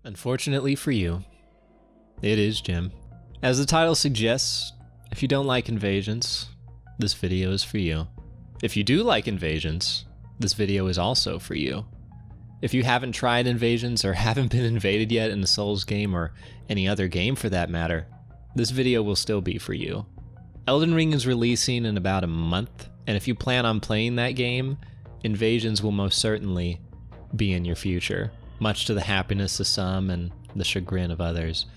Unfortunately for you, it is Jim. As the title suggests, if you don't like invasions, this video is for you. If you do like invasions, this video is also for you. If you haven't tried invasions or haven't been invaded yet in a Souls game or any other game for that matter, this video will still be for you. Elden Ring is releasing in about a month, and if you plan on playing that game, invasions will most certainly be in your future, much to the happiness of some and the chagrin of others.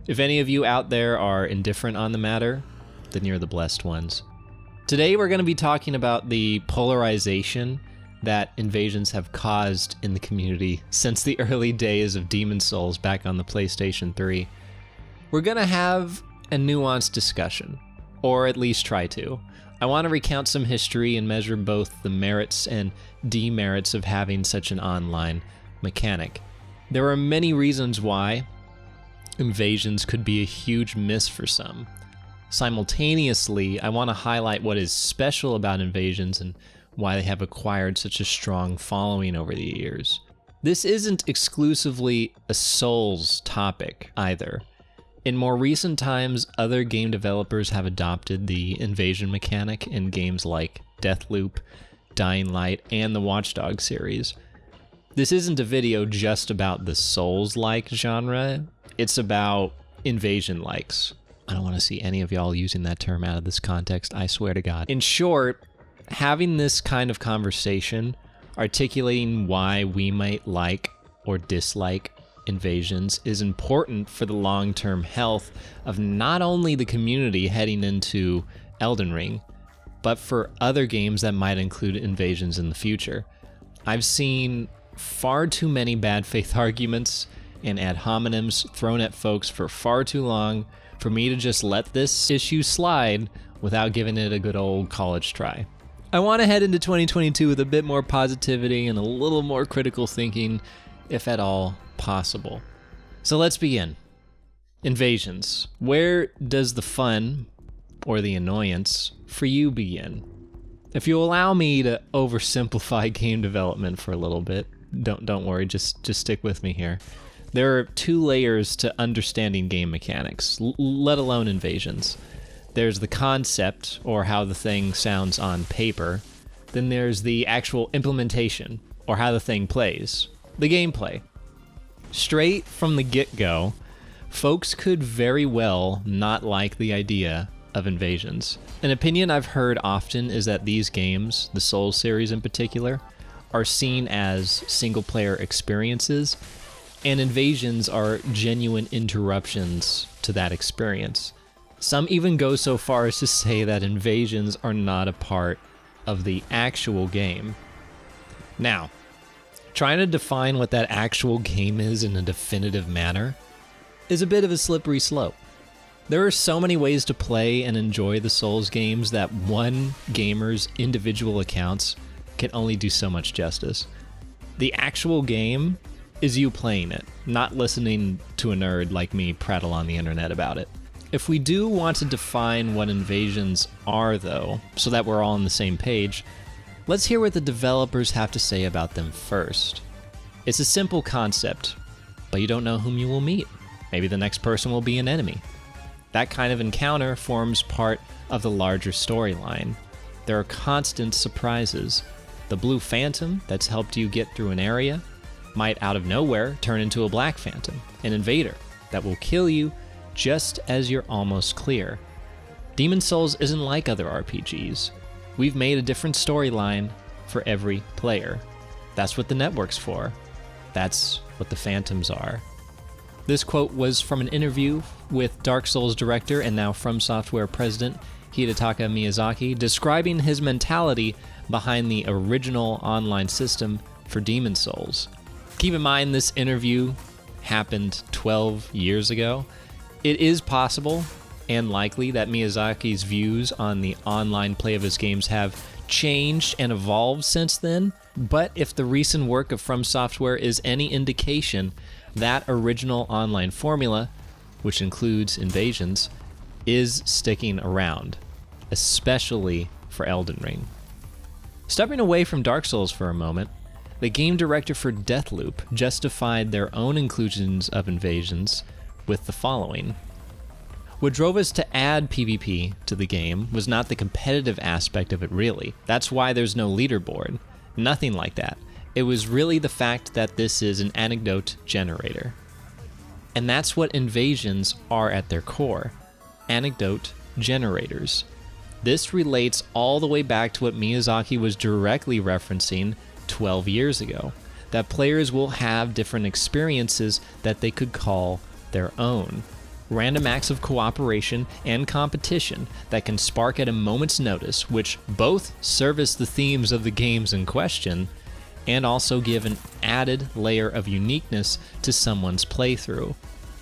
If any of you out there are indifferent on the matter, then you're the blessed ones. Today we're going to be talking about the polarization that invasions have caused in the community since the early days of Demon's Souls back on the PlayStation 3. We're going to have a nuanced discussion, or at least try to. I want to recount some history and measure both the merits and demerits of having such an online mechanic. There are many reasons why invasions could be a huge miss for some. Simultaneously, I want to highlight what is special about invasions and why they have acquired such a strong following over the years. This isn't exclusively a Souls topic either. In more recent times, other game developers have adopted the invasion mechanic in games like Deathloop, Dying Light, and the Watch Dogs series. This isn't a video just about the Souls-like genre, it's about invasion-likes. I don't want to see any of y'all using that term out of this context, I swear to God. In short, having this kind of conversation, articulating why we might like or dislike invasions, is important for the long-term health of not only the community heading into Elden Ring, but for other games that might include invasions in the future. I've seen far too many bad faith arguments and ad hominems thrown at folks for far too long for me to just let this issue slide without giving it a good old college try. I want to head into 2022 with a bit more positivity and a little more critical thinking, if at all possible. So let's begin. Invasions. Where does the fun, or the annoyance, for you begin? If you allow me to oversimplify game development for a little bit, don't worry, just stick with me here. There are two layers to understanding game mechanics, let alone invasions. There's the concept, or how the thing sounds on paper. Then there's the actual implementation, or how the thing plays, the gameplay. Straight from the get-go, folks could very well not like the idea of invasions. An opinion I've heard often is that these games, the Souls series in particular, are seen as single-player experiences, and invasions are genuine interruptions to that experience. Some even go so far as to say that invasions are not a part of the actual game. Now, trying to define what that actual game is in a definitive manner is a bit of a slippery slope. There are so many ways to play and enjoy the Souls games that one gamer's individual accounts can only do so much justice. The actual game is you playing it, not listening to a nerd like me prattle on the internet about it. If we do want to define what invasions are, though, so that we're all on the same page, let's hear what the developers have to say about them first. It's a simple concept, but you don't know whom you will meet. Maybe the next person will be an enemy. That kind of encounter forms part of the larger storyline. There are constant surprises. The blue phantom that's helped you get through an area might out of nowhere turn into a black phantom, an invader that will kill you just as you're almost clear. Demon's Souls isn't like other RPGs. We've made a different storyline for every player. That's what the network's for. That's what the phantoms are. This quote was from an interview with Dark Souls director and now From Software president Hidetaka Miyazaki, describing his mentality behind the original online system for Demon's Souls. Keep in mind this interview happened 12 years ago. It is possible and likely that Miyazaki's views on the online play of his games have changed and evolved since then, but if the recent work of From Software is any indication, that original online formula, which includes invasions, is sticking around, especially for Elden Ring. Stepping away from Dark Souls for a moment, The game director for Deathloop justified their own inclusions of invasions with the following. What drove us to add PvP to the game was not the competitive aspect of it really. That's why there's no leaderboard. Nothing like that. It was really the fact that this is an anecdote generator. And that's what invasions are at their core. Anecdote generators. This relates all the way back to what Miyazaki was directly referencing 12 years ago, that players will have different experiences that they could call their own. Random acts of cooperation and competition that can spark at a moment's notice, which both service the themes of the games in question and also give an added layer of uniqueness to someone's playthrough.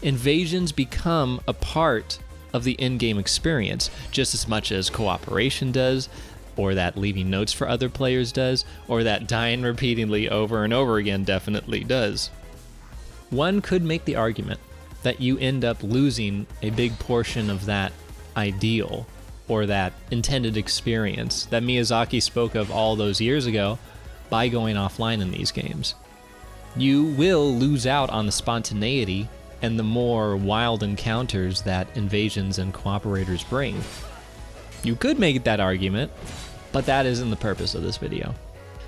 Invasions become a part of the in-game experience just as much as cooperation does, or that leaving notes for other players does, or that dying repeatedly over and over again definitely does. One could make the argument that you end up losing a big portion of that ideal or that intended experience that Miyazaki spoke of all those years ago by going offline in these games. You will lose out on the spontaneity and the more wild encounters that invasions and cooperators bring. You could make that argument, but that isn't the purpose of this video.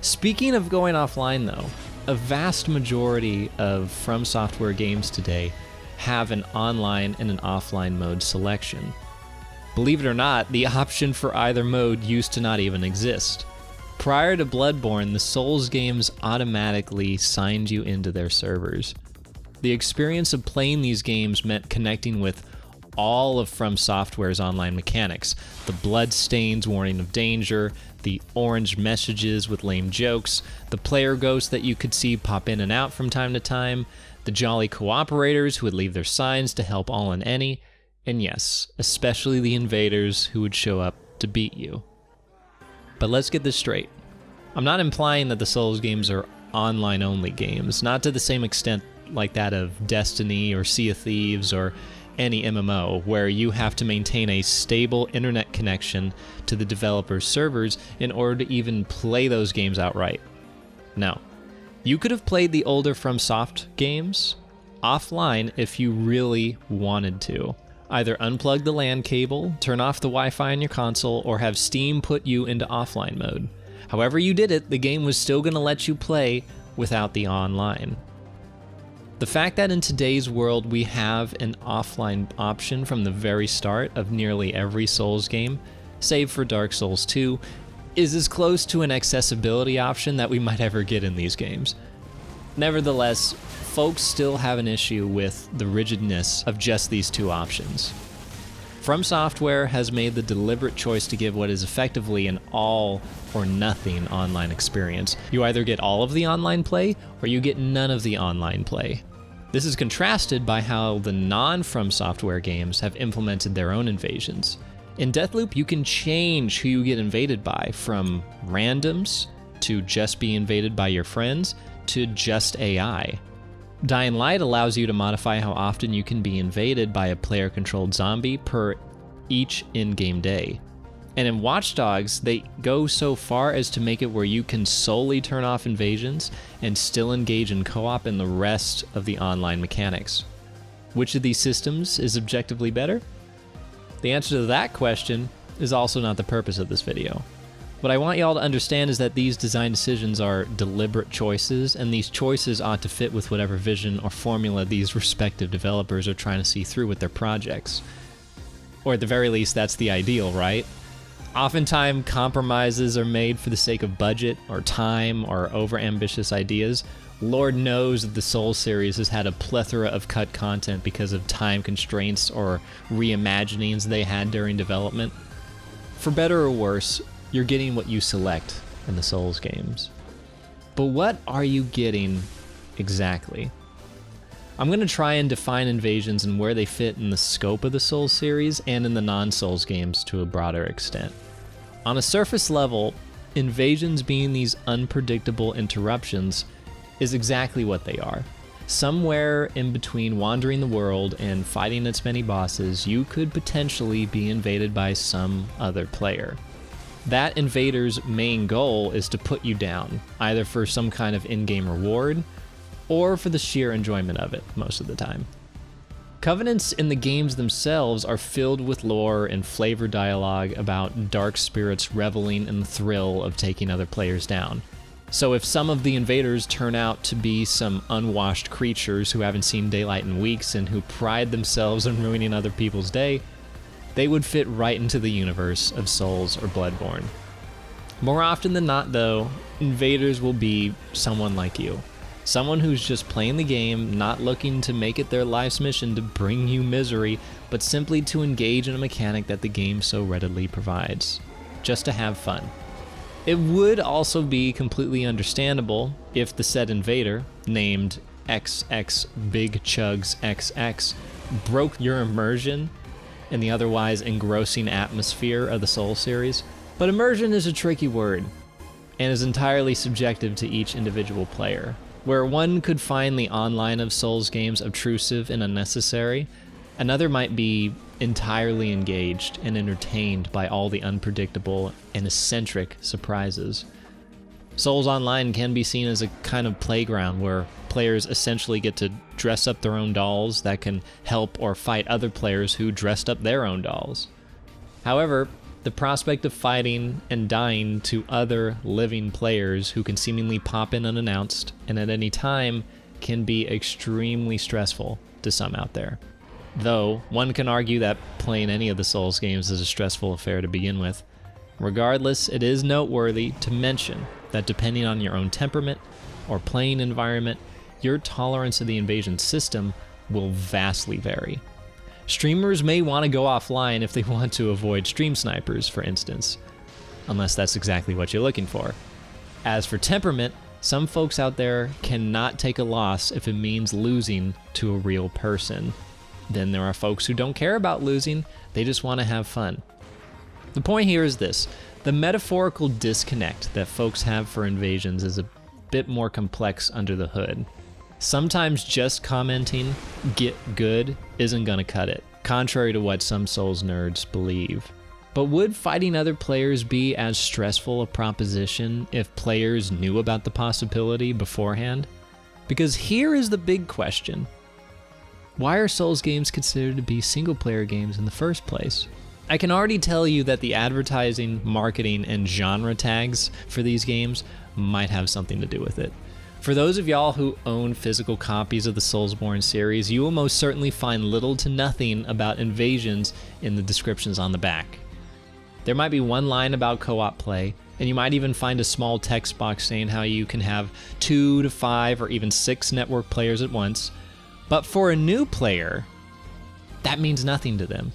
Speaking of going offline though, a vast majority of From Software games today have an online and an offline mode selection. Believe it or not, the option for either mode used to not even exist. Prior to Bloodborne, the Souls games automatically signed you into their servers. The experience of playing these games meant connecting with all of From Software's online mechanics. The blood stains warning of danger, the orange messages with lame jokes, the player ghosts that you could see pop in and out from time to time, the jolly cooperators who would leave their signs to help all and any, and yes, especially the invaders who would show up to beat you. But let's get this straight. I'm not implying that the Souls games are online-only games, not to the same extent like that of Destiny or Sea of Thieves or any MMO, where you have to maintain a stable internet connection to the developer's servers in order to even play those games outright. No. You could have played the older FromSoft games offline if you really wanted to. Either unplug the LAN cable, turn off the Wi-Fi on your console, or have Steam put you into offline mode. However you did it, the game was still going to let you play without the online. The fact that in today's world we have an offline option from the very start of nearly every Souls game, save for Dark Souls 2, is as close to an accessibility option that we might ever get in these games. Nevertheless, folks still have an issue with the rigidness of just these two options. From Software has made the deliberate choice to give what is effectively an all or nothing online experience. You either get all of the online play or you get none of the online play. This is contrasted by how the non-From Software games have implemented their own invasions. In Deathloop, you can change who you get invaded by, from randoms to just be invaded by your friends to just AI. Dying Light allows you to modify how often you can be invaded by a player-controlled zombie per each in-game day. And in Watch Dogs, they go so far as to make it where you can solely turn off invasions and still engage in co-op in the rest of the online mechanics. Which of these systems is objectively better? The answer to that question is also not the purpose of this video. What I want y'all to understand is that these design decisions are deliberate choices, and these choices ought to fit with whatever vision or formula these respective developers are trying to see through with their projects. Or at the very least, that's the ideal, right? Oftentimes, compromises are made for the sake of budget or time or over-ambitious ideas. Lord knows that the Souls series has had a plethora of cut content because of time constraints or reimaginings they had during development. For better or worse, you're getting what you select in the Souls games. But what are you getting exactly? I'm going to try and define invasions and where they fit in the scope of the Souls series and in the non-Souls games to a broader extent. On a surface level, invasions being these unpredictable interruptions is exactly what they are. Somewhere in between wandering the world and fighting its many bosses, you could potentially be invaded by some other player. that invader's main goal is to put you down, either for some kind of in-game reward or for the sheer enjoyment of it most of the time. Covenants in the games themselves are filled with lore and flavor dialogue about dark spirits reveling in the thrill of taking other players down. So if some of the invaders turn out to be some unwashed creatures who haven't seen daylight in weeks and who pride themselves on ruining other people's day, they would fit right into the universe of Souls or Bloodborne. More often than not, though, invaders will be someone like you. Someone who's just playing the game, not looking to make it their life's mission to bring you misery, but simply to engage in a mechanic that the game so readily provides. Just to have fun. It would also be completely understandable if the said invader, named XX Big Chugs XX, broke your immersion in the otherwise engrossing atmosphere of the Soul series. But immersion is a tricky word, and is entirely subjective to each individual player. Where one could find the online of Souls games obtrusive and unnecessary, another might be entirely engaged and entertained by all the unpredictable and eccentric surprises. Souls Online can be seen as a kind of playground where players essentially get to dress up their own dolls that can help or fight other players who dressed up their own dolls. However, the prospect of fighting and dying to other living players who can seemingly pop in unannounced and at any time can be extremely stressful to some out there. Though, one can argue that playing any of the Souls games is a stressful affair to begin with. Regardless, it is noteworthy to mention that depending on your own temperament or playing environment, your tolerance of the invasion system will vastly vary. Streamers may want to go offline if they want to avoid stream snipers, for instance, unless that's exactly what you're looking for. As for temperament, some folks out there cannot take a loss if it means losing to a real person. Then there are folks who don't care about losing, they just want to have fun. The point here is this: the metaphorical disconnect that folks have for invasions is a bit more complex under the hood. Sometimes just commenting, "get good," isn't gonna cut it, contrary to what some Souls nerds believe. But would fighting other players be as stressful a proposition if players knew about the possibility beforehand? Because here is the big question. Why are Souls games considered to be single-player games in the first place? I can already tell you that the advertising, marketing, and genre tags for these games might have something to do with it. For those of y'all who own physical copies of the Soulsborne series, you will most certainly find little to nothing about invasions in the descriptions on the back. There might be one line about co-op play, and you might even find a small text box saying how you can have 2 to 5 or even 6 network players at once. But for a new player, that means nothing to them.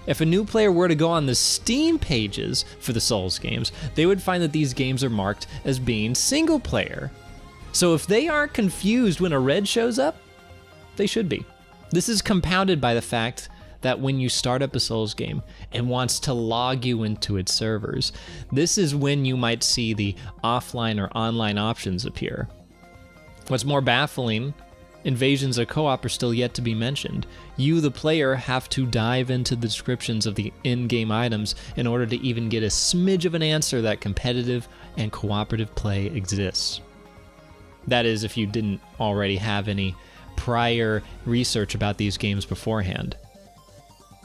If a new player were to go on the Steam pages for the Souls games, they would find that these games are marked as being single player. So if they aren't confused when a red shows up, they should be. This is compounded by the fact that when you start up a Souls game and wants to log you into its servers, this is when you might see the offline or online options appear. What's more baffling, invasions or co-op are still yet to be mentioned. You, the player, have to dive into the descriptions of the in-game items in order to even get a smidge of an answer that competitive and cooperative play exists. That is, if you didn't already have any prior research about these games beforehand.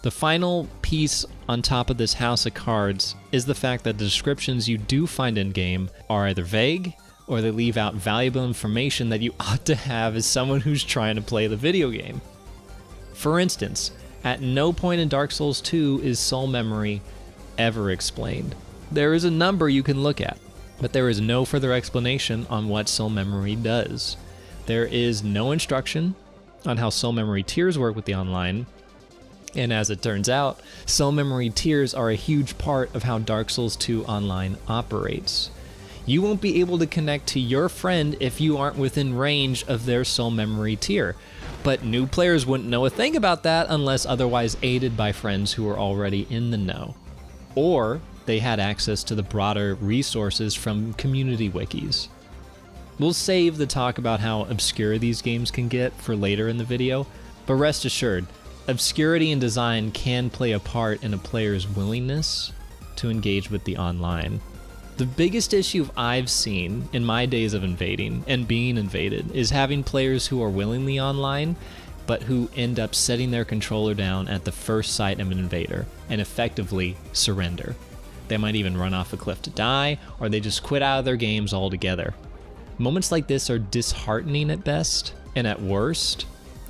The final piece on top of this house of cards is the fact that the descriptions you do find in-game are either vague, or they leave out valuable information that you ought to have as someone who's trying to play the video game. For instance, at no point in Dark Souls 2 is soul memory ever explained. There is a number you can look at, but there is no further explanation on what soul memory does. There is no instruction on how soul memory tiers work with the online, and as it turns out, soul memory tiers are a huge part of how Dark Souls 2 Online operates. You won't be able to connect to your friend if you aren't within range of their soul memory tier, but new players wouldn't know a thing about that unless otherwise aided by friends who are already in the know, or they had access to the broader resources from community wikis. We'll save the talk about how obscure these games can get for later in the video, but rest assured, obscurity in design can play a part in a player's willingness to engage with the online. The biggest issue I've seen in my days of invading and being invaded is having players who are willingly online, but who end up setting their controller down at the first sight of an invader and effectively surrender. They might even run off a cliff to die, or they just quit out of their games altogether. Moments like this are disheartening at best, and at worst,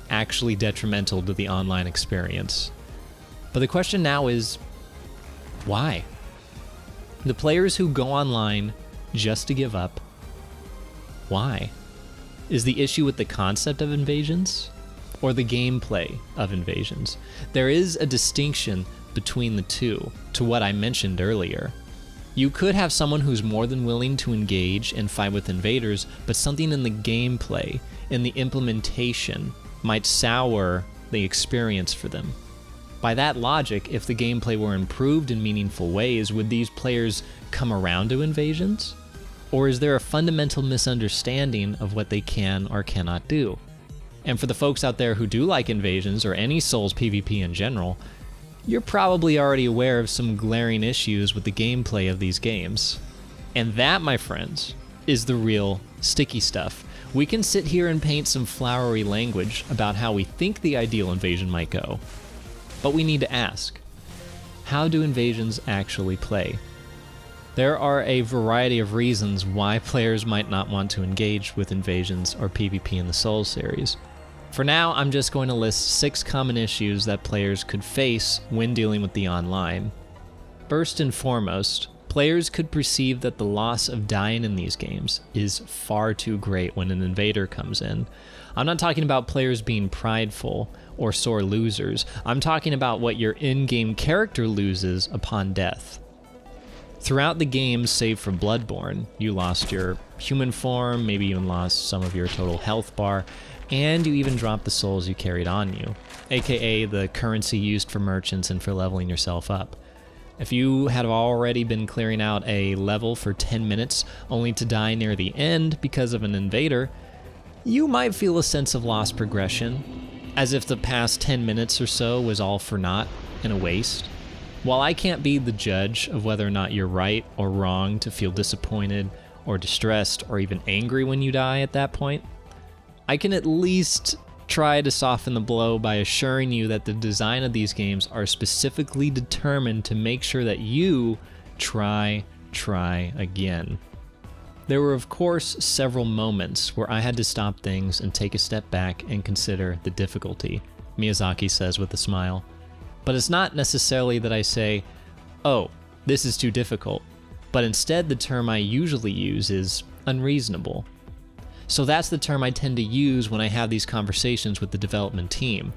actually detrimental to the online experience. But the question now is, why? The players who go online just to give up, why? Is the issue with the concept of invasions or the gameplay of invasions? There is a distinction between the two, to what I mentioned earlier. You could have someone who's more than willing to engage and fight with invaders, but something in the gameplay, in the implementation, might sour the experience for them. By that logic, if the gameplay were improved in meaningful ways, would these players come around to invasions? Or is there a fundamental misunderstanding of what they can or cannot do? And for the folks out there who do like invasions or any Souls PvP in general, you're probably already aware of some glaring issues with the gameplay of these games. And that, my friends, is the real sticky stuff. We can sit here and paint some flowery language about how we think the ideal invasion might go. But we need to ask, how do invasions actually play? There are a variety of reasons why players might not want to engage with invasions or PvP in the Souls series. For now, I'm just going to list 6 common issues that players could face when dealing with the online. First and foremost, players could perceive that the loss of dying in these games is far too great when an invader comes in. I'm not talking about players being prideful or sore losers. I'm talking about what your in-game character loses upon death. Throughout the game, save for Bloodborne, you lost your human form, maybe even lost some of your total health bar, and you even dropped the souls you carried on you, aka the currency used for merchants and for leveling yourself up. If you had already been clearing out a level for 10 minutes only to die near the end because of an invader, you might feel a sense of lost progression, as if the past 10 minutes or so was all for naught and a waste. While I can't be the judge of whether or not you're right or wrong to feel disappointed or distressed or even angry when you die at that point, I can at least try to soften the blow by assuring you that the design of these games are specifically determined to make sure that you try again. There were, of course, several moments where I had to stop things and take a step back and consider the difficulty, Miyazaki says with a smile. But it's not necessarily that I say, oh, this is too difficult, but instead the term I usually use is unreasonable. So that's the term I tend to use when I have these conversations with the development team.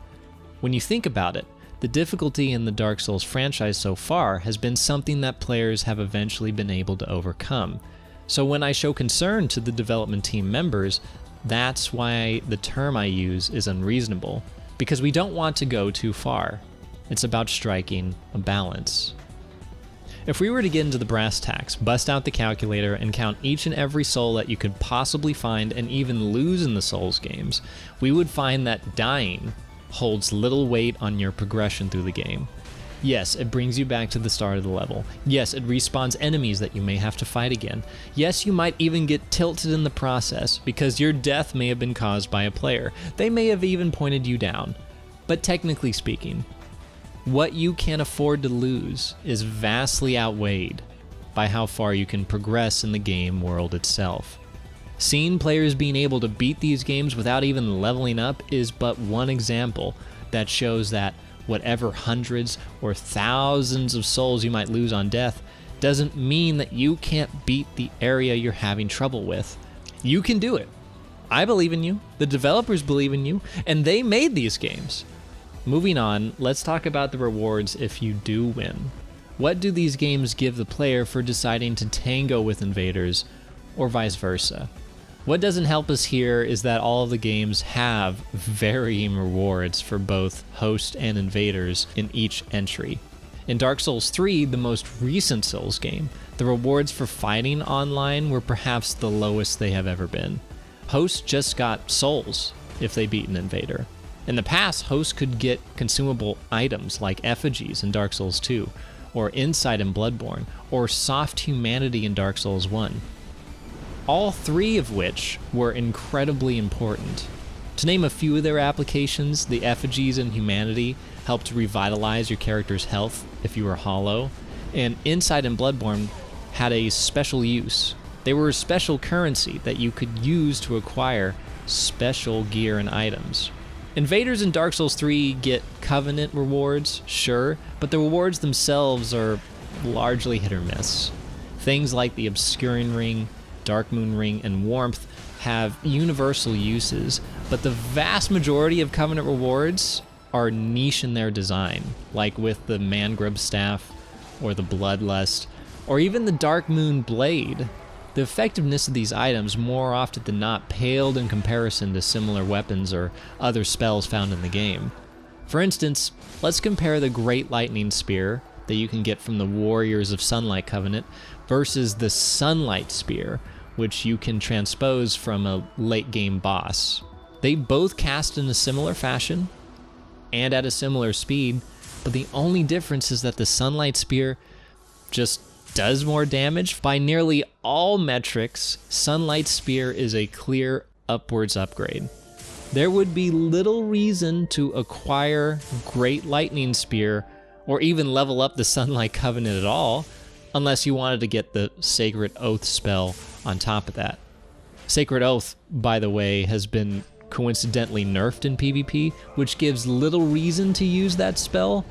When you think about it, the difficulty in the Dark Souls franchise so far has been something that players have eventually been able to overcome. So when I show concern to the development team members, that's why the term I use is unreasonable, because we don't want to go too far. It's about striking a balance. If we were to get into the brass tacks, bust out the calculator, and count each and every soul that you could possibly find and even lose in the Souls games, we would find that dying holds little weight on your progression through the game. Yes, it brings you back to the start of the level. Yes, it respawns enemies that you may have to fight again. Yes, you might even get tilted in the process because your death may have been caused by a player. They may have even pointed you down. But technically speaking, what you can afford to lose is vastly outweighed by how far you can progress in the game world itself. Seeing players being able to beat these games without even leveling up is but one example that shows that whatever hundreds or thousands of souls you might lose on death doesn't mean that you can't beat the area you're having trouble with. You can do it. I believe in you, the developers believe in you, and they made these games. Moving on, let's talk about the rewards if you do win. What do these games give the player for deciding to tango with invaders, or vice versa? What doesn't help us here is that all of the games have varying rewards for both host and invaders in each entry. In Dark Souls 3, the most recent Souls game, the rewards for fighting online were perhaps the lowest they have ever been. Hosts just got souls if they beat an invader. In the past, hosts could get consumable items like effigies in Dark Souls 2, or insight in Bloodborne, or soft humanity in Dark Souls 1. All three of which were incredibly important. To name a few of their applications, the effigies in humanity helped revitalize your character's health if you were hollow, and insight in Bloodborne had a special use. They were a special currency that you could use to acquire special gear and items. Invaders in Dark Souls 3 get Covenant rewards, sure, but the rewards themselves are largely hit or miss. Things like the Obscuring Ring, Dark Moon Ring, and Warmth have universal uses, but the vast majority of Covenant rewards are niche in their design, like with the Mangrove Staff, or the Bloodlust, or even the Dark Moon Blade. The effectiveness of these items more often than not paled in comparison to similar weapons or other spells found in the game. For instance, let's compare the Great Lightning Spear that you can get from the Warriors of Sunlight Covenant versus the Sunlight Spear, which you can transpose from a late game boss. They both cast in a similar fashion and at a similar speed, but the only difference is that the Sunlight Spear just does more damage. By nearly all metrics, Sunlight Spear is a clear upwards upgrade. There would be little reason to acquire Great Lightning Spear or even level up the Sunlight Covenant at all, unless you wanted to get the Sacred Oath spell on top of that. Sacred Oath, by the way, has been coincidentally nerfed in PvP, which gives little reason to use that spell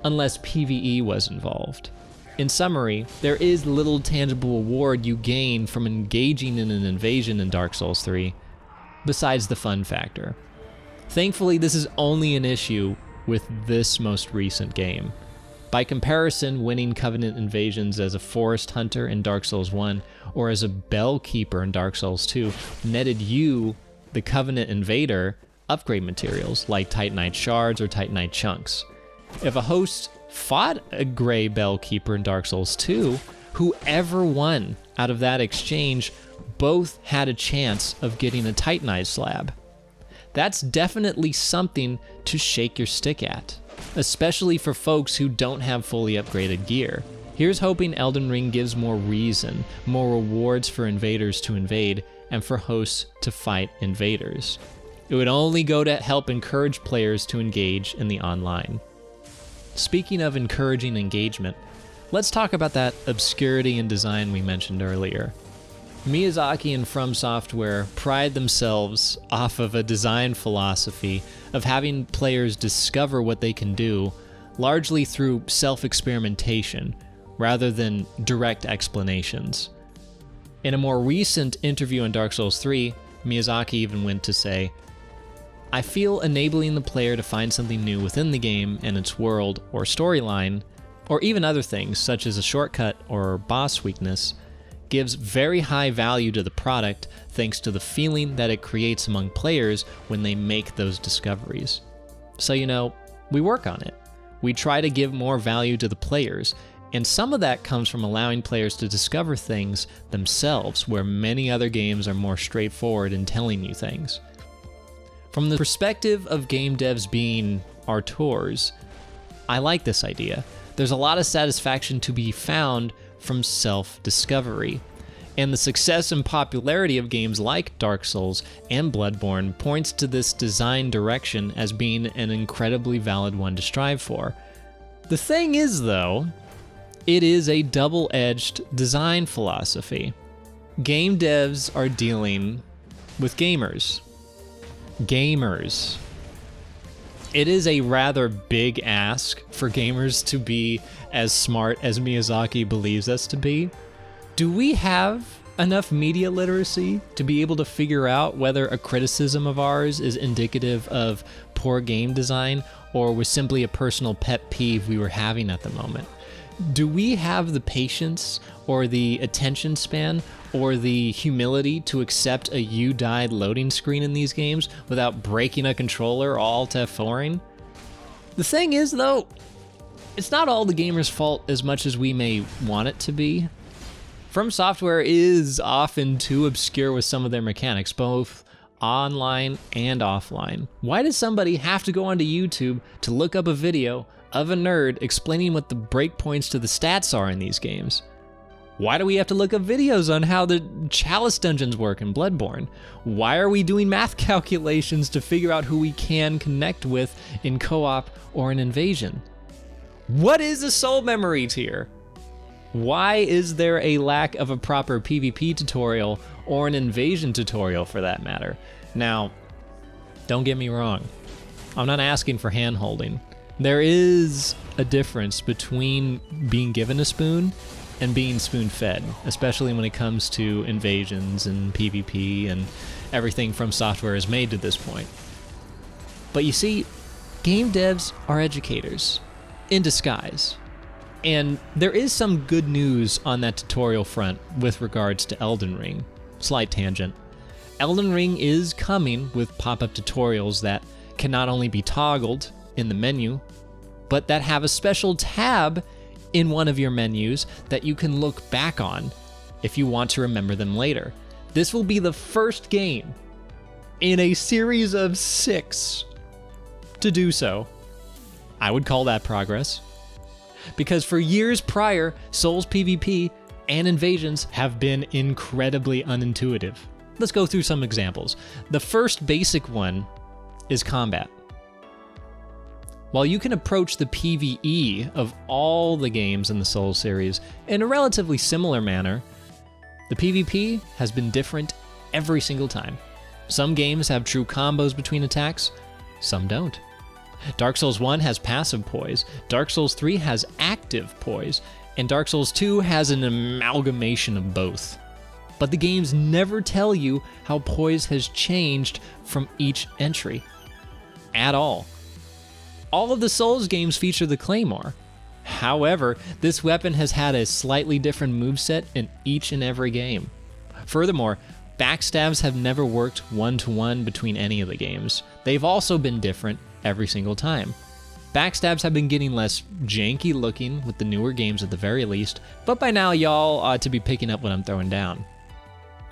unless PvE was involved. In summary, there is little tangible reward you gain from engaging in an invasion in Dark Souls 3, besides the fun factor. Thankfully, this is only an issue with this most recent game. By comparison, winning Covenant invasions as a Forest Hunter in Dark Souls 1 or as a Bell Keeper in Dark Souls 2 netted you, the Covenant invader, upgrade materials like Titanite Shards or Titanite Chunks. If a host fought a Grey Bell Keeper in Dark Souls 2, whoever won out of that exchange both had a chance of getting a Titanite slab. That's definitely something to shake your stick at, especially for folks who don't have fully upgraded gear. Here's hoping Elden Ring gives more reason, more rewards for invaders to invade, and for hosts to fight invaders. It would only go to help encourage players to engage in the online. Speaking of encouraging engagement, let's talk about that obscurity in design we mentioned earlier. Miyazaki and From Software pride themselves off of a design philosophy of having players discover what they can do, largely through self-experimentation, rather than direct explanations. In a more recent interview in Dark Souls 3, Miyazaki even went to say, "I feel enabling the player to find something new within the game and its world or storyline, or even other things such as a shortcut or boss weakness, gives very high value to the product thanks to the feeling that it creates among players when they make those discoveries. So, we work on it. We try to give more value to the players, and some of that comes from allowing players to discover things themselves where many other games are more straightforward in telling you things." From the perspective of game devs being auteurs, I like this idea. There's a lot of satisfaction to be found from self-discovery, and the success and popularity of games like Dark Souls and Bloodborne points to this design direction as being an incredibly valid one to strive for. The thing is, though, it is a double-edged design philosophy. Game devs are dealing with gamers. It is a rather big ask for gamers to be as smart as Miyazaki believes us to be. Do we have enough media literacy to be able to figure out whether a criticism of ours is indicative of poor game design or was simply a personal pet peeve we were having at the moment? Do we have the patience or the attention span or the humility to accept a "you died" loading screen in these games without breaking a controller or alt F4ing? The thing is, though, it's not all the gamer's fault as much as we may want it to be. From Software is often too obscure with some of their mechanics, both online and offline. Why does somebody have to go onto YouTube to look up a video of a nerd explaining what the breakpoints to the stats are in these games? Why do we have to look up videos on how the chalice dungeons work in Bloodborne? Why are we doing math calculations to figure out who we can connect with in co-op or an invasion? What is a soul memory tier? Why is there a lack of a proper PvP tutorial or an invasion tutorial for that matter? Now, don't get me wrong. I'm not asking for hand-holding. There is a difference between being given a spoon and being spoon-fed, especially when it comes to invasions and PvP and everything From Software has made to this point. But you see, game devs are educators in disguise. And there is some good news on that tutorial front with regards to Elden Ring. Slight tangent. Elden Ring is coming with pop-up tutorials that can not only be toggled in the menu, but that have a special tab in one of your menus that you can look back on if you want to remember them later. This will be the first game in a series of 6 to do so. I would call that progress. Because for years prior, Souls PvP and invasions have been incredibly unintuitive. Let's go through some examples. The first basic one is combat. While you can approach the PvE of all the games in the Souls series in a relatively similar manner, the PvP has been different every single time. Some games have true combos between attacks, some don't. Dark Souls 1 has passive poise, Dark Souls 3 has active poise, and Dark Souls 2 has an amalgamation of both. But the games never tell you how poise has changed from each entry. At all. All of the Souls games feature the Claymore. However, this weapon has had a slightly different moveset in each and every game. Furthermore, backstabs have never worked one-to-one between any of the games. They've also been different every single time. Backstabs have been getting less janky looking with the newer games at the very least, but by now y'all ought to be picking up what I'm throwing down.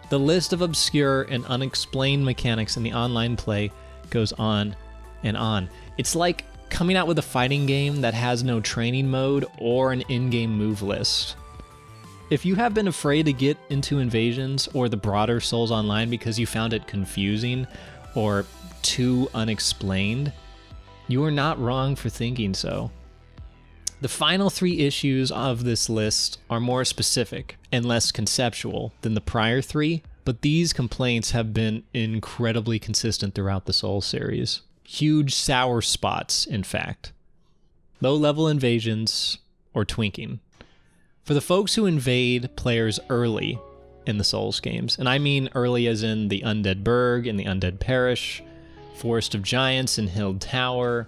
The list of obscure and unexplained mechanics in the online play goes on and on. It's like coming out with a fighting game that has no training mode or an in-game move list. If you have been afraid to get into Invasions or the broader Souls Online because you found it confusing or too unexplained, you are not wrong for thinking so. The final 3 issues of this list are more specific and less conceptual than the prior 3, but these complaints have been incredibly consistent throughout the Souls series. Huge sour spots, in fact. Low-level invasions or twinking. For the folks who invade players early in the Souls games, and I mean early as in the Undead Burg and the Undead Parish, Forest of Giants and Hill Tower,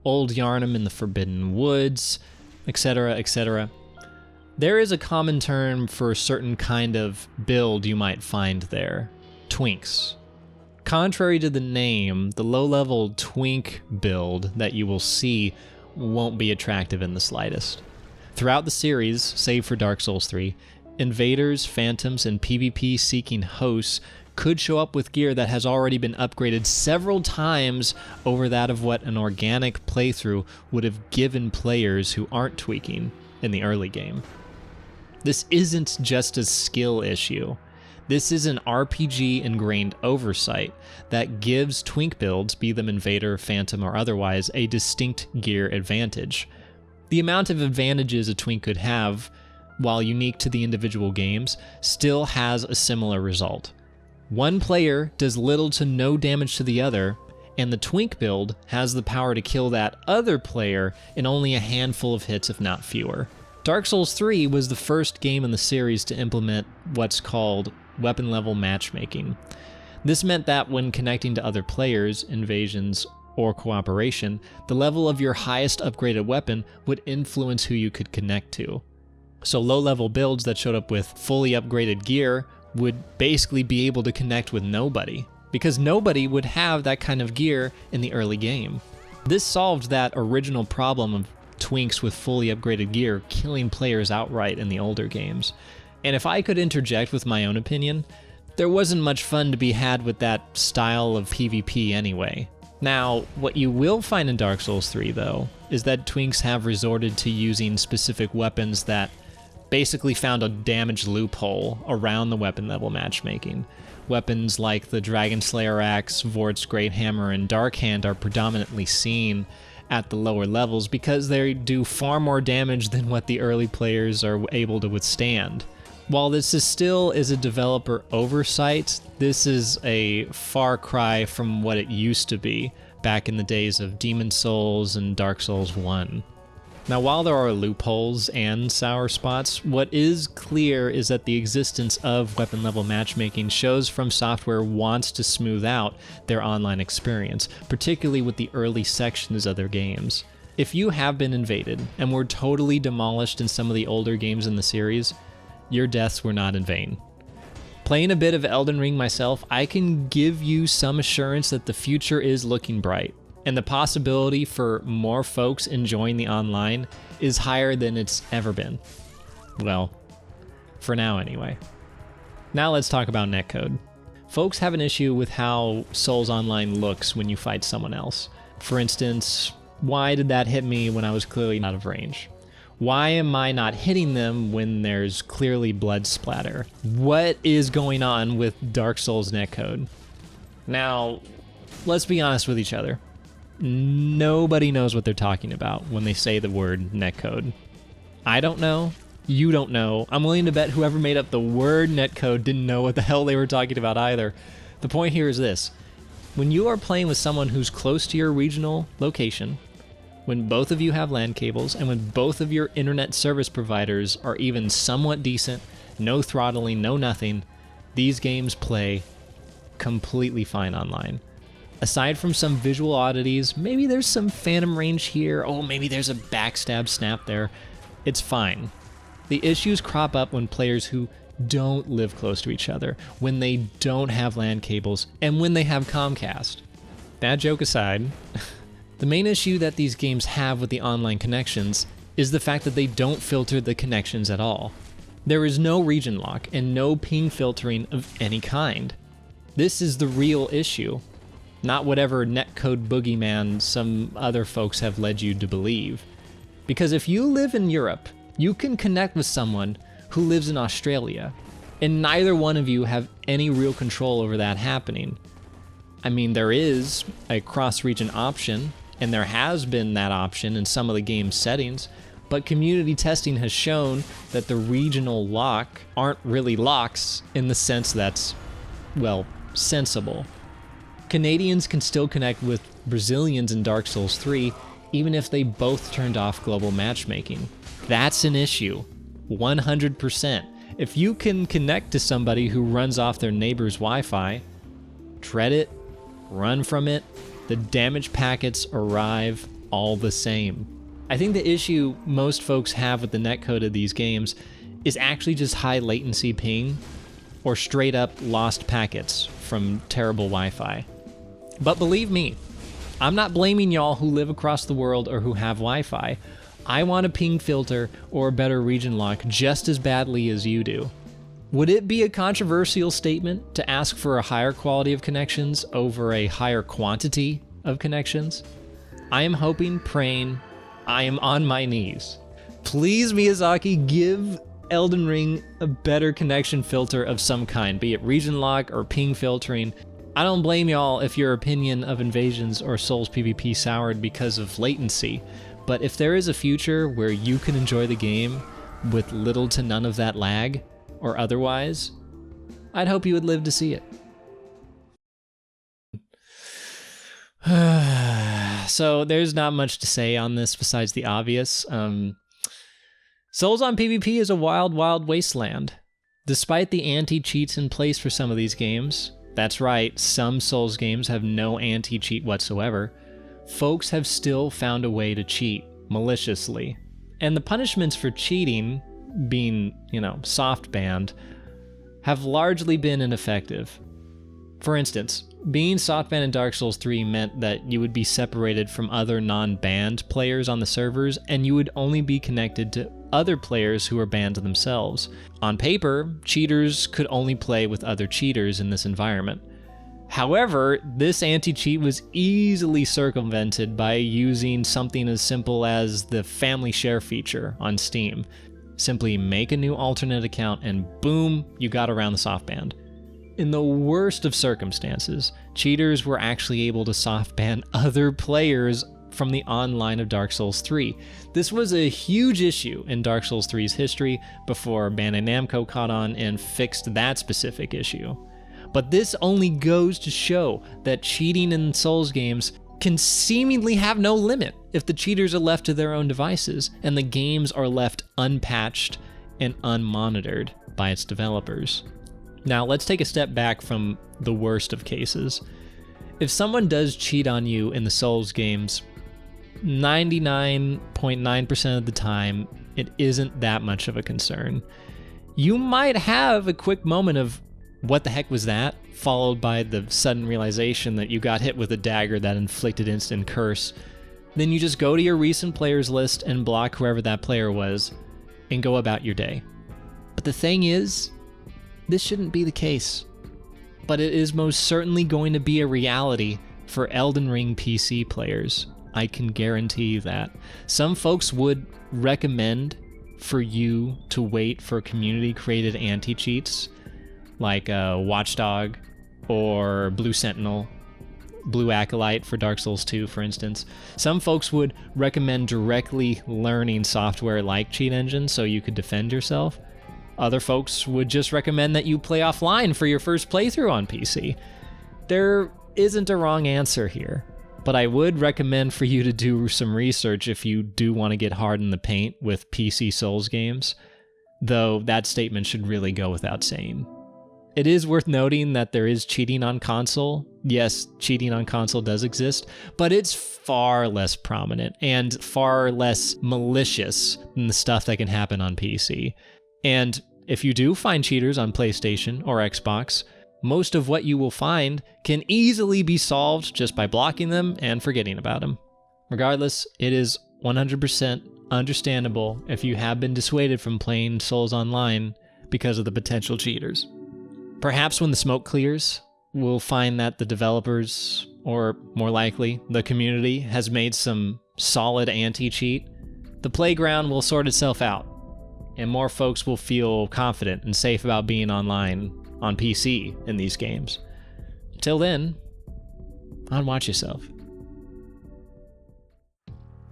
Old Yarnum in the Forbidden Woods, etc., etc. There is a common term for a certain kind of build you might find there. Twinks. Contrary to the name, the low-level twink build that you will see won't be attractive in the slightest. Throughout the series, save for Dark Souls 3, invaders, phantoms, and PvP-seeking hosts could show up with gear that has already been upgraded several times over that of what an organic playthrough would have given players who aren't tweaking in the early game. This isn't just a skill issue. This is an RPG-ingrained oversight that gives twink builds, be them invader, phantom, or otherwise, a distinct gear advantage. The amount of advantages a twink could have, while unique to the individual games, still has a similar result. One player does little to no damage to the other, and the twink build has the power to kill that other player in only a handful of hits, if not fewer. Dark Souls 3 was the first game in the series to implement what's called weapon-level matchmaking. This meant that when connecting to other players, invasions, or cooperation, the level of your highest upgraded weapon would influence who you could connect to. So low-level builds that showed up with fully upgraded gear would basically be able to connect with nobody, because nobody would have that kind of gear in the early game. This solved that original problem of twinks with fully upgraded gear killing players outright in the older games. And if I could interject with my own opinion, there wasn't much fun to be had with that style of PvP anyway. Now, what you will find in Dark Souls 3, though, is that twinks have resorted to using specific weapons that basically found a damage loophole around the weapon level matchmaking. Weapons like the Dragon Slayer Axe, Vort's Great Hammer, and Dark Hand are predominantly seen at the lower levels because they do far more damage than what the early players are able to withstand. While this is still a developer oversight, this is a far cry from what it used to be back in the days of Demon Souls and Dark Souls 1. Now, while there are loopholes and sour spots, what is clear is that the existence of weapon level matchmaking shows From Software wants to smooth out their online experience, particularly with the early sections of their games. If you have been invaded and were totally demolished in some of the older games in the series, your deaths were not in vain. Playing a bit of Elden Ring myself, I can give you some assurance that the future is looking bright, and the possibility for more folks enjoying the online is higher than it's ever been. Well, for now anyway. Now let's talk about netcode. Folks have an issue with how Souls Online looks when you fight someone else. For instance, why did that hit me when I was clearly out of range? Why am I not hitting them when there's clearly blood splatter? What is going on with Dark Souls netcode? Now, let's be honest with each other. Nobody knows what they're talking about when they say the word netcode. I don't know. You don't know. I'm willing to bet whoever made up the word netcode didn't know what the hell they were talking about either. The point here is this. When you are playing with someone who's close to your regional location, when both of you have LAN cables, and when both of your internet service providers are even somewhat decent, no throttling, no nothing, these games play completely fine online. Aside from some visual oddities, maybe there's some phantom range here, oh maybe there's a backstab snap there, it's fine. The issues crop up when players who don't live close to each other, when they don't have LAN cables, and when they have Comcast. That joke aside, the main issue that these games have with the online connections is the fact that they don't filter the connections at all. There is no region lock and no ping filtering of any kind. This is the real issue, not whatever netcode boogeyman some other folks have led you to believe. Because if you live in Europe, you can connect with someone who lives in Australia, and neither one of you have any real control over that happening. I mean, there is a cross-region option, and there has been that option in some of the game's settings, but community testing has shown that the regional lock aren't really locks in the sense that's, well, sensible. Canadians can still connect with Brazilians in Dark Souls 3, even if they both turned off global matchmaking. That's an issue, 100%. If you can connect to somebody who runs off their neighbor's Wi-Fi, tread it, run from it, the damage packets arrive all the same. I think the issue most folks have with the netcode of these games is actually just high latency ping or straight up lost packets from terrible Wi-Fi. But believe me, I'm not blaming y'all who live across the world or who have Wi-Fi. I want a ping filter or a better region lock just as badly as you do. Would it be a controversial statement to ask for a higher quality of connections over a higher quantity of connections? I am hoping, praying, I am on my knees. Please, Miyazaki, give Elden Ring a better connection filter of some kind, be it region lock or ping filtering. I don't blame y'all if your opinion of Invasions or Souls PvP soured because of latency, but if there is a future where you can enjoy the game with little to none of that lag, or otherwise, I'd hope you would live to see it. So there's not much to say on this besides the obvious. Souls on PvP is a wild, wild wasteland. Despite the anti-cheats in place for some of these games, that's right, some Souls games have no anti-cheat whatsoever, folks have still found a way to cheat maliciously. And the punishments for cheating, being, soft banned, have largely been ineffective. For instance, being soft banned in Dark Souls 3 meant that you would be separated from other non-banned players on the servers, and you would only be connected to other players who were banned themselves. On paper, cheaters could only play with other cheaters in this environment. However, this anti-cheat was easily circumvented by using something as simple as the family share feature on Steam. Simply make a new alternate account and boom, you got around the soft ban. In the worst of circumstances, cheaters were actually able to soft ban other players from the online of Dark Souls 3. This was a huge issue in Dark Souls 3's history before Bandai Namco caught on and fixed that specific issue. But this only goes to show that cheating in Souls games can seemingly have no limit if the cheaters are left to their own devices and the games are left unpatched and unmonitored by its developers. Now, let's take a step back from the worst of cases. If someone does cheat on you in the Souls games, 99.9% of the time, it isn't that much of a concern. You might have a quick moment of, what the heck was that? Followed by the sudden realization that you got hit with a dagger that inflicted instant curse. Then you just go to your recent players list and block whoever that player was and go about your day. But the thing is, this shouldn't be the case. But it is most certainly going to be a reality for Elden Ring PC players. I can guarantee you that. Some folks would recommend for you to wait for community-created anti-cheats like Watchdog or Blue Sentinel, Blue Acolyte for Dark Souls 2, for instance. Some folks would recommend directly learning software like Cheat Engine so you could defend yourself. Other folks would just recommend that you play offline for your first playthrough on PC. There isn't a wrong answer here, but I would recommend for you to do some research if you do want to get hard in the paint with PC Souls games, though that statement should really go without saying. It is worth noting that there is cheating on console. Yes, cheating on console does exist, but it's far less prominent and far less malicious than the stuff that can happen on PC. And if you do find cheaters on PlayStation or Xbox, most of what you will find can easily be solved just by blocking them and forgetting about them. Regardless, it is 100% understandable if you have been dissuaded from playing Souls Online because of the potential cheaters. Perhaps when the smoke clears, we'll find that the developers, or more likely, the community, has made some solid anti-cheat. The playground will sort itself out, and more folks will feel confident and safe about being online on PC in these games. Till then, watch yourself.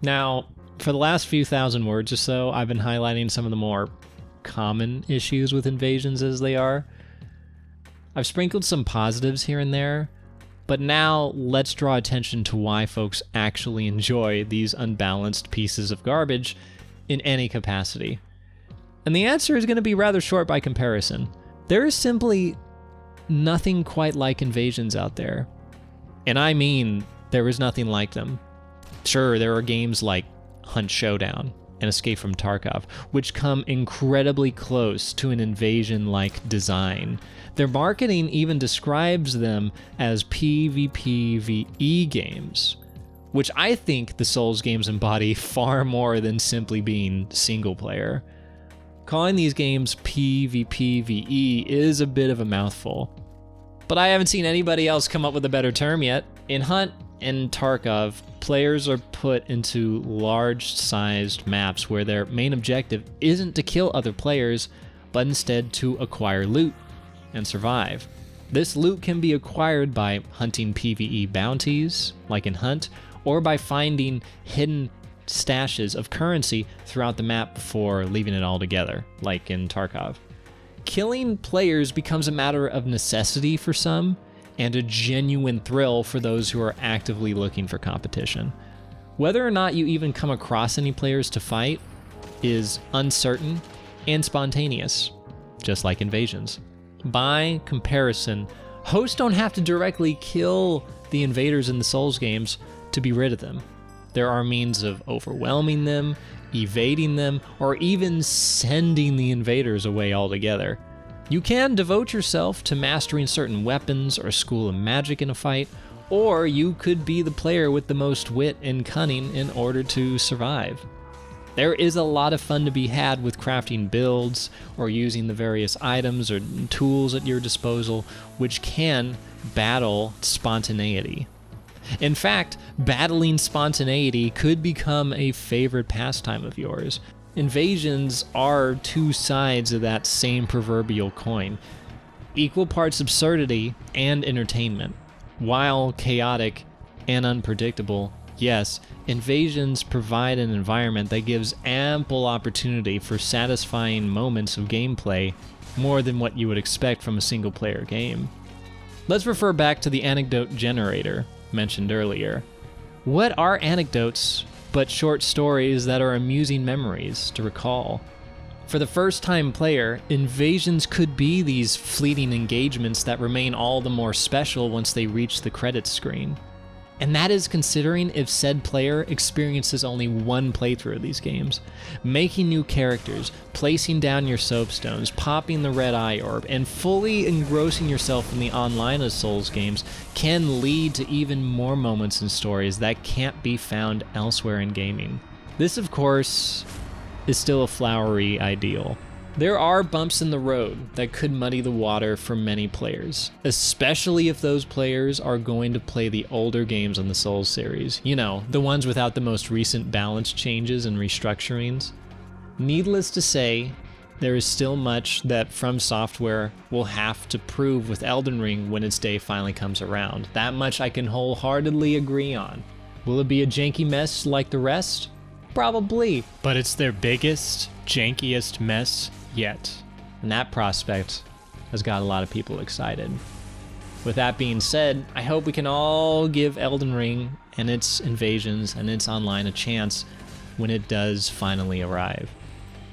Now, for the last few thousand words or so, I've been highlighting some of the more common issues with invasions as they are. I've sprinkled some positives here and there, but now let's draw attention to why folks actually enjoy these unbalanced pieces of garbage in any capacity. And the answer is going to be rather short by comparison. There is simply nothing quite like invasions out there. And I mean, there is nothing like them. Sure, there are games like Hunt Showdown and Escape from Tarkov, which come incredibly close to an invasion-like design. Their marketing even describes them as PvPvE games, which I think the Souls games embody far more than simply being single-player. Calling these games PvPvE is a bit of a mouthful, but I haven't seen anybody else come up with a better term yet. In Hunt and Tarkov, players are put into large-sized maps where their main objective isn't to kill other players, but instead to acquire loot and survive. This loot can be acquired by hunting PvE bounties, like in Hunt, or by finding hidden stashes of currency throughout the map before leaving it all together, like in Tarkov. Killing players becomes a matter of necessity for some, and a genuine thrill for those who are actively looking for competition. Whether or not you even come across any players to fight is uncertain and spontaneous, just like invasions. By comparison, hosts don't have to directly kill the invaders in the Souls games to be rid of them. There are means of overwhelming them, evading them, or even sending the invaders away altogether. You can devote yourself to mastering certain weapons or school of magic in a fight, or you could be the player with the most wit and cunning in order to survive. There is a lot of fun to be had with crafting builds or using the various items or tools at your disposal, which can battle spontaneity. In fact, battling spontaneity could become a favorite pastime of yours. Invasions are two sides of that same proverbial coin. Equal parts absurdity and entertainment. While chaotic and unpredictable, yes, invasions provide an environment that gives ample opportunity for satisfying moments of gameplay, more than what you would expect from a single-player game. Let's refer back to the anecdote generator mentioned earlier. What are anecdotes but short stories that are amusing memories to recall? For the first-time player, invasions could be these fleeting engagements that remain all the more special once they reach the credits screen. And that is considering if said player experiences only one playthrough of these games. Making new characters, placing down your soapstones, popping the red eye orb, and fully engrossing yourself in the online of Souls games can lead to even more moments and stories that can't be found elsewhere in gaming. This, of course, is still a flowery ideal. There are bumps in the road that could muddy the water for many players, especially if those players are going to play the older games on the Souls series. You know, the ones without the most recent balance changes and restructurings. Needless to say, there is still much that From Software will have to prove with Elden Ring when its day finally comes around. That much I can wholeheartedly agree on. Will it be a janky mess like the rest? Probably. But it's their biggest, jankiest mess yet. And that prospect has got a lot of people excited. With that being said, I hope we can all give Elden Ring and its invasions and its online a chance when it does finally arrive.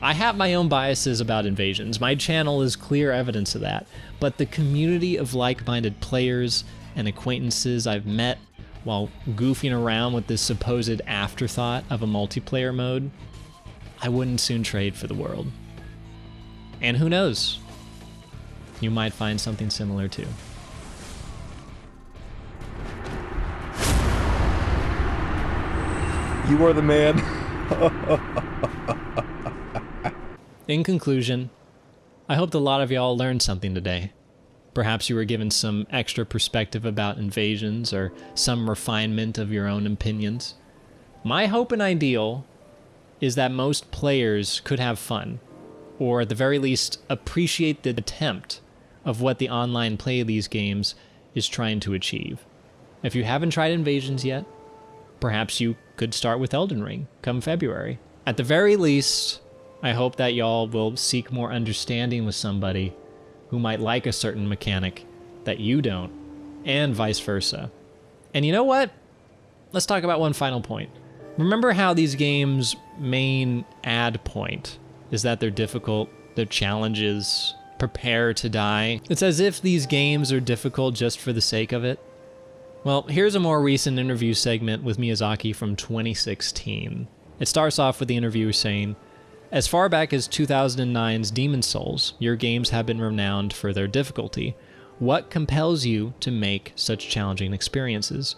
I have my own biases about invasions. My channel is clear evidence of that. But the community of like-minded players and acquaintances I've met while goofing around with this supposed afterthought of a multiplayer mode, I wouldn't soon trade for the world. And who knows? You might find something similar too. You are the man. In conclusion, I hope a lot of y'all learned something today. Perhaps you were given some extra perspective about invasions or some refinement of your own opinions. My hope and ideal is that most players could have fun, or at the very least appreciate the attempt of what the online play of these games is trying to achieve. If you haven't tried Invasions yet, perhaps you could start with Elden Ring come February. At the very least, I hope that y'all will seek more understanding with somebody who might like a certain mechanic that you don't, and vice versa. And you know what? Let's talk about one final point. Remember how these games' main add point is that they're difficult, they're challenges, prepare to die. It's as if these games are difficult just for the sake of it. Well, here's a more recent interview segment with Miyazaki from 2016. It starts off with the interviewer saying, "As far back as 2009's Demon's Souls, your games have been renowned for their difficulty. What compels you to make such challenging experiences?"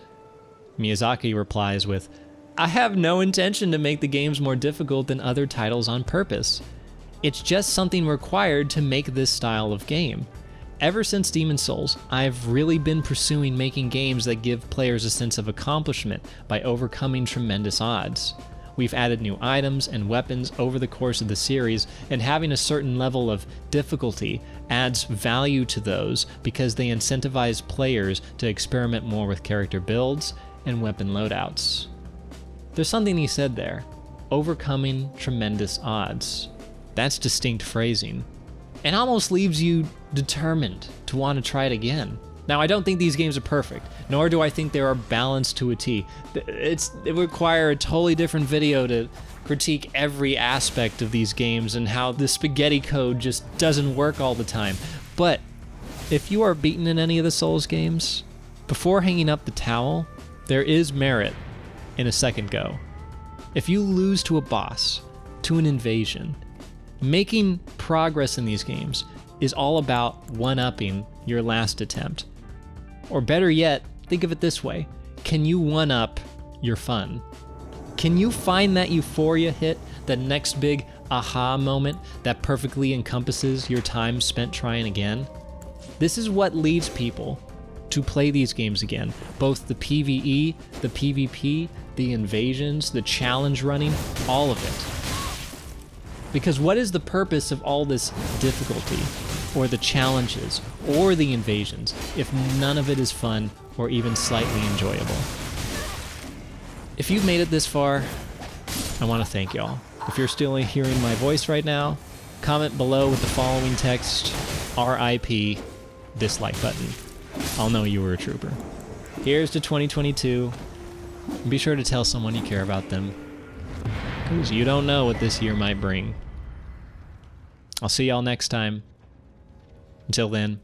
Miyazaki replies with, "I have no intention to make the games more difficult than other titles on purpose. It's just something required to make this style of game. Ever since Demon's Souls, I've really been pursuing making games that give players a sense of accomplishment by overcoming tremendous odds. We've added new items and weapons over the course of the series, and having a certain level of difficulty adds value to those because they incentivize players to experiment more with character builds and weapon loadouts." There's something he said there. Overcoming tremendous odds. That's distinct phrasing. And almost leaves you determined to want to try it again. Now, I don't think these games are perfect, nor do I think they are balanced to a T. It would require a totally different video to critique every aspect of these games and how the spaghetti code just doesn't work all the time. But if you are beaten in any of the Souls games, before hanging up the towel, there is merit in a second go. If you lose to a boss, to an invasion, making progress in these games is all about one-upping your last attempt. Or better yet, think of it this way. Can you one-up your fun? Can you find that euphoria hit, that next big aha moment that perfectly encompasses your time spent trying again? This is what leads people to play these games again. Both the PvE, the PvP, the invasions, the challenge running, all of it. Because what is the purpose of all this difficulty, or the challenges, or the invasions, if none of it is fun or even slightly enjoyable? If you've made it this far, I want to thank y'all. If you're still hearing my voice right now, comment below with the following text, RIP, dislike button. I'll know you were a trooper. Here's to 2022. And be sure to tell someone you care about them, because you don't know what this year might bring. I'll see y'all next time. Until then,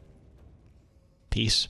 peace.